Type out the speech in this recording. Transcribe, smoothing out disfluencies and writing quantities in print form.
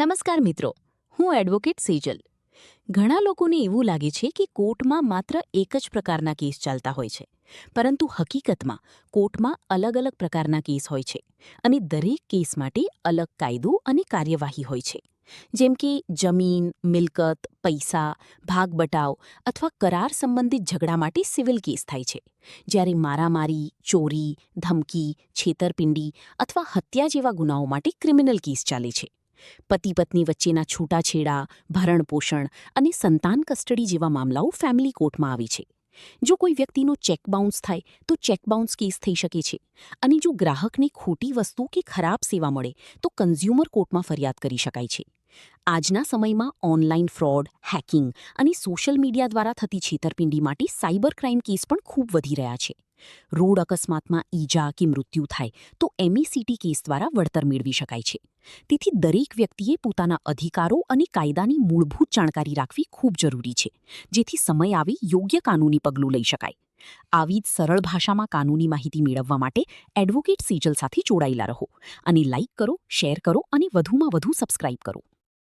નમસ્કાર મિત્રો, હું એડવોકેટ સેજલ. ઘણા લોકોને એવું લાગે છે કે કોર્ટમાં માત્ર એક જ પ્રકારના કેસ ચાલતા હોય છે, પરંતુ હકીકતમાં કોર્ટમાં અલગ અલગ પ્રકારના કેસ હોય છે અને દરેક કેસ માટે અલગ કાયદો અને કાર્યવાહી હોય છે. જેમ કે જમીન, મિલકત, પૈસા, ભાગ બટાવ અથવા કરાર સંબંધિત ઝઘડા માટે સિવિલ કેસ થાય છે, જ્યારે મારામારી, ચોરી, ધમકી, છેતરપિંડી અથવા હત્યા જેવા ગુનાઓ માટે ક્રિમિનલ કેસ ચાલે છે. પતિ પત્ની વચ્ચેના છૂટાછેડા, ભરણપોષણ અને સંતાન કસ્ટડી જેવા મામલાઓ ફેમિલી કોર્ટમાં આવે છે. જો કોઈ વ્યક્તિનો ચેક બાઉન્સ થાય તો ચેક બાઉન્સ કેસ થઈ શકે છે, અને જો ગ્રાહકને ખોટી વસ્તુ કે ખરાબ સેવા મળે તો કન્ઝ્યુમર કોર્ટમાં ફરિયાદ કરી શકાય છે. આજના સમયમાં ઓનલાઈન ફ્રોડ, હેકિંગ અને સોશિયલ મીડિયા દ્વારા થતી છેતરપિંડી માટે સાયબર ક્રાઇમ કેસ પણ ખૂબ વધી રહ્યા છે. રોડ અકસ્માતમાં ઈજા કે મૃત્યુ થાય તો MECT કેસ દ્વારા વળતર મેળવી શકાય છે. તેથી દરેક વ્યક્તિએ પોતાના અધિકારો અને કાયદાની મૂળભૂત જાણકારી રાખવી ખૂબ જરૂરી છે, જેથી સમય આવે યોગ્ય કાનૂની પગલું લઈ શકાય. આવી જ સરળ ભાષામાં કાનૂની માહિતી મેળવવા માટે એડવોકેટ સેજલ સાથે જોડાયેલા રહો અને લાઇક કરો, શેર કરો અને વધુમાં વધુ સબસ્ક્રાઇબ કરો.